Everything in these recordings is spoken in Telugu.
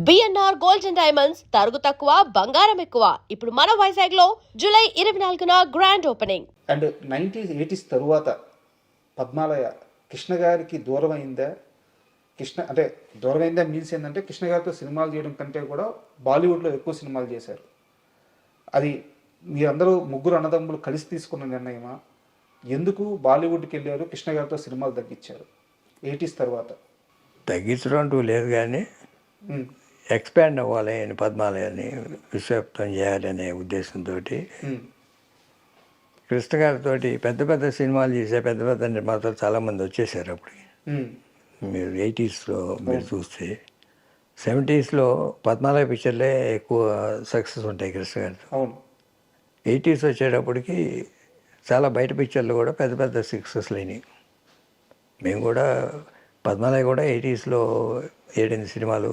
బిఎన్ఆర్ గోల్డ్ అండ్ డైమండ్స్ తరుగు తక్కువ బంగారం ఎక్కువ. ఇప్పుడు మన వైజాగ్ లో జూలై 24న గ్రాండ్ ఓపెనింగ్. అండ్ 80s తరువాత పద్మాలయ కృష్ణ గారికి దూరం అయిందా? అంటే దూరం అయిందా మీన్స్ ఏంటంటే కృష్ణ గారితో సినిమాలు చేయడం కంటే కూడా బాలీవుడ్లో ఎక్కువ సినిమాలు చేశారు. అది మీరందరూ ముగ్గురు అన్నదమ్ములు కలిసి తీసుకున్న నిర్ణయమా? ఎందుకు బాలీవుడ్కి వెళ్ళారు, కృష్ణ గారితో సినిమాలు తగ్గించారు 80s తర్వాత? తగ్గించడం అంటూ లేదు, కానీ ఎక్స్పాండ్ అవ్వాలి అని పద్మాలయాన్ని విశ్వవ్యాప్తం చేయాలనే ఉద్దేశంతో కృష్ణ గారితో పెద్ద పెద్ద సినిమాలు చేసే పెద్ద పెద్ద నిర్మాతలు చాలామంది వచ్చేసారు. అప్పటికి మీరు 80sలో మీరు చూస్తే 70sలో పద్మాలయ పిక్చర్లే ఎక్కువ సక్సెస్ ఉంటాయి కృష్ణ గారితో. 80s వచ్చేటప్పటికి చాలా బయట పిక్చర్లు కూడా పెద్ద పెద్ద సక్సెస్లు అయినాయి. మేము కూడా పద్మాలయ కూడా 80sలో 7-8 సినిమాలు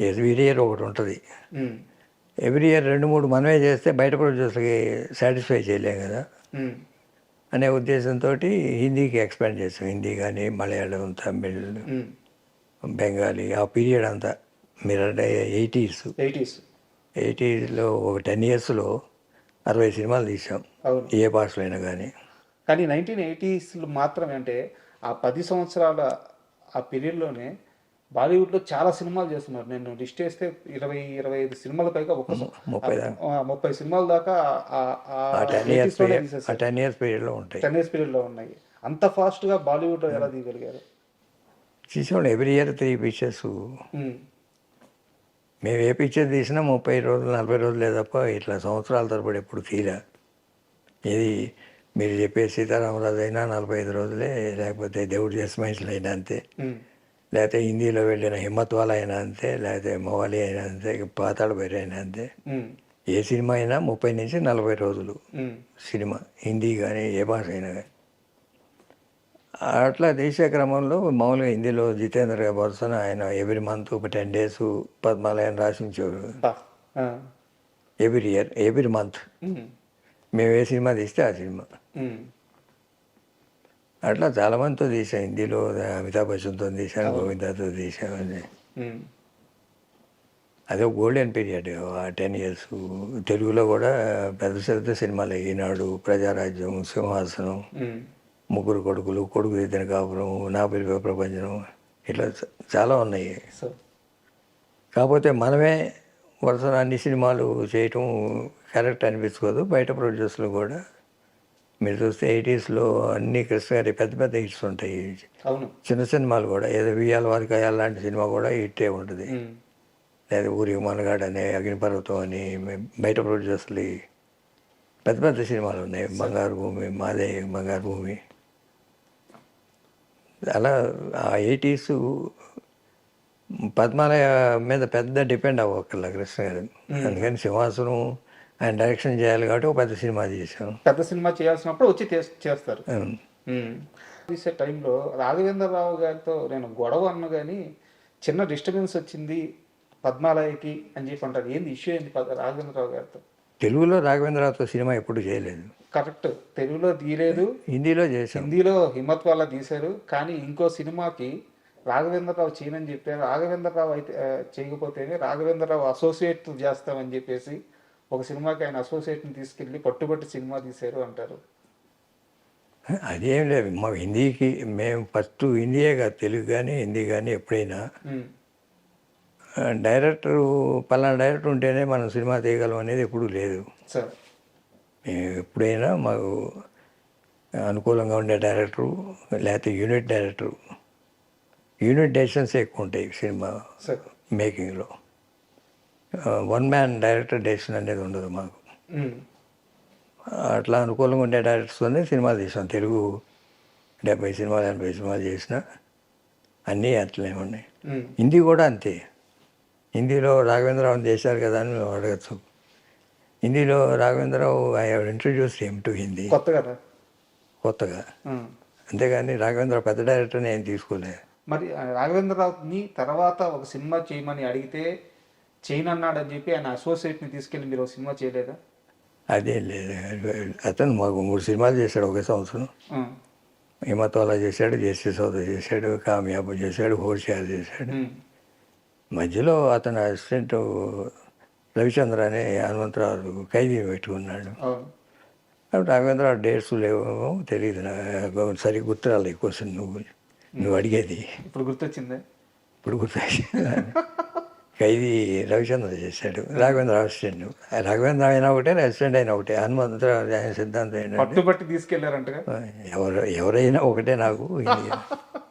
ఎవ్రీ ఇయర్ ఒకటి ఉంటుంది. ఎవ్రీ ఇయర్ 2-3 మనమే చేస్తే బయట ప్రొడ్యూసర్కి సాటిస్ఫై చేయలేం కదా అనే ఉద్దేశంతో హిందీకి ఎక్స్పాండ్ చేస్తాం. హిందీ కానీ మలయాళం, తమిళ్, బెంగాలీ ఆ పీరియడ్ అంతా మీరు 80sలో ఒక 10 yearsలో 60 సినిమాలు తీసాం, ఏ భాషలో అయినా కానీ. కానీ 1980sలో మాత్రమే, అంటే ఆ 10 సంవత్సరాల ఆ పీరియడ్లోనే బాలీవుడ్లో చాలా సినిమాలు చేస్తున్నారు. నేను లిస్ట్ వేస్తే 20-25 సినిమాల పైగా 30 సినిమాల దాకా 10 years పీరియడ్లో ఉంటాయి. 10 years పీరియడ్లో ఉన్నాయి. అంత ఫాస్ట్గా బాలీవుడ్లో ఎలా తీయగలిగారు? తీసేవాళ్ళు ఎవ్రీ ఇయర్ 3 pictures. మేము ఏ పిక్చర్ తీసినా 30 రోజులు 40 రోజులే తప్ప ఇట్లా సంవత్సరాల తరబడి ఎప్పుడు తీరా. ఇది మీరు చెప్పే సీతారామరాజు అయినా 45 రోజులే, లేకపోతే దేవుడి జస్మైన్స్లు అయినా అంతే, లేకపోతే హిందీలో వెళ్ళిన హిమ్మత్వాల అయినా అంతే, లేకపోతే మవాలి అయినా అంతే, పాతాళ భైరవి అయినా అంతే. ఏ సినిమా అయినా 30 నుంచి 40 రోజులు సినిమా, హిందీ కానీ ఏ భాష అయినా కానీ. అట్లా తీసే క్రమంలో మామూలుగా హిందీలో జితేంద్ర గారి వరుసన ఆయన ఎవ్రీ మంత్ ఒక 10 days పద్మాలయాన్ని రాసించేవారు. ఎవ్రీ ఇయర్ ఎవ్రీ మంత్ మేము ఏ సినిమా తీస్తే ఆ సినిమా. అట్లా చాలామందితో తీసాం. హిందీలో అమితాబ్ బచ్చన్తో తీసాను, గోవిందాతో తీసామని. అదే గోల్డెన్ పీరియడ్ ఆ 10 years. తెలుగులో కూడా పెద్ద పెద్ద సినిమాలు, ఈనాడు, ప్రజారాజ్యం, సింహాసనం, ముగ్గురు కొడుకులు, కొడుకు ఇద్దరు కాపురం, నా పిలుపు ప్రపంచం, ఇట్లా చాలా ఉన్నాయి. కాకపోతే మనమే వరుసన అన్ని సినిమాలు చేయటం కరెక్ట్ అనిపించుకోదు. బయట ప్రొడ్యూసర్లు కూడా మీరు చూస్తే 80sలో అన్ని కృష్ణ గారి పెద్ద పెద్ద హిట్స్ ఉంటాయి. చిన్న సినిమాలు కూడా ఏదో వియ్యాల వారికి అలాంటి సినిమా కూడా హిట్టే ఉంటుంది. లేదా ఊరికి మనగాడు అని, అగ్నిపర్వతం అని బయట ప్రొడ్యూసర్లు పెద్ద పెద్ద సినిమాలు ఉన్నాయి. బంగారు భూమి, మాదే బంగారు భూమి. అలా ఆ 80s పద్మాలయ మీద పెద్ద డిపెండ్ అవ్వక్కర్లా కృష్ణ గారు. అందుకని సింహాసనం ఆయన డైరెక్షన్ చేయాలి కాబట్టి ఒక పెద్ద సినిమా చేసాం. పెద్ద సినిమా చేయాల్సినప్పుడు వచ్చి చేస్తారు. తీసే టైంలో రాఘవేంద్రరావు గారితో నేను గొడవ అన్న కానీ చిన్న డిస్టర్బెన్స్ వచ్చింది పద్మాలయకి అని చెప్పి అంటారు. ఏంది ఇష్యూ ఏంది రాఘవేంద్రరావు గారితో? తెలుగులో రాఘవేంద్రరావుతో సినిమా ఎప్పుడు చేయలేదు. కరెక్ట్, తెలుగులో తీయలేదు, హిందీలో చేసాం. హిందీలో హిమ్మత్ వాళ్ళ తీశారు. కానీ ఇంకో సినిమాకి రాఘవేంద్రరావు చేయనని చెప్పారు. రాఘవేంద్రరావు అయితే చేయకపోతేనే రాఘవేంద్రరావు అసోసియేట్ చేస్తామని చెప్పేసి ఒక సినిమాకి ఆయన అసోసియేట్ని తీసుకెళ్ళి పట్టుబట్టి సినిమా తీశారు అంటారు. అదేం లేదు, మా హిందీకి మేము ఫస్ట్ హిందీయే కాదు, తెలుగు కానీ హిందీ కానీ ఎప్పుడైనా డైరెక్టరు పలానా డైరెక్టర్ ఉంటేనే మనం సినిమా తీయగలం అనేది ఎప్పుడూ లేదు. మేము ఎప్పుడైనా మాకు అనుకూలంగా ఉండే డైరెక్టరు, లేకపోతే యూనిట్ డైరెక్టరు, యూనిట్ డెసిషన్స్ ఎక్కువ ఉంటాయి సినిమా మేకింగ్లో. వన్ మ్యాన్ డైరెక్టర్ డెసిషన్ అనేది ఉండదు మాకు. అట్లా అనుకూలంగా ఉండే డైరెక్టర్స్తోనే సినిమాలు తీసాం. తెలుగు 70 సినిమాలు 80 సినిమాలు చేసిన అన్నీ అట్లనే ఉన్నాయి. హిందీ కూడా అంతే. హిందీలో రాఘవేంద్రరావు చేశారు కదా అని మేము అడగచ్చు. హిందీలో Raghavendra Rao I have introduced him to Hindi కొత్తగా. అంతేగాని రాఘవేంద్రరావు పెద్ద డైరెక్టర్ని ఏం తీసుకోలేదు. మరి రాఘవేంద్రరావుని తర్వాత ఒక సినిమా చేయమని అడిగితే చేయనన్నాడని చెప్పి ఆయన అసోసియేట్ని తీసుకెళ్ళి మీరు ఒక సినిమా చేయలేదా? అదేం లేదు, అతను మాకు 3 సినిమాలు చేశాడు ఒకే సంవత్సరం. హిమ్మత్ వాలా చేశాడు, జస్టిస్ సౌదా చేశాడు, కామయాబు చేశాడు, హోషియార్ చేశాడు. మధ్యలో అతను అసిస్టెంట్ రవిచంద్ర అనే హనుమంతరావు ఖైదీ పెట్టుకున్నాడు. అవును. అప్పుడు రాఘవేంద్రరావు డేట్స్ లేవేమో తెలియదు, నాకు సరిగ్గా గుర్తురాలి క్వశ్చన్ నువ్వు అడిగేది. ఇప్పుడు గుర్తొచ్చిందే. ఇప్పుడు గుర్తొచ్చింది. ఖైదీ రవిచంద్ర చేశాడు, రాఘవేంద్ర అసిస్టెంట్. రాఘవేంద్ర అయినా ఒకటే, అసిస్టెంట్ అయినా ఒకటే. హనుమంతరావు ఆయన సిద్ధాంతం ఏంటంటే పట్టుబట్టి తీసుకెళ్లారంటగా. ఎవరైనా ఒకటే నాకు. ఇది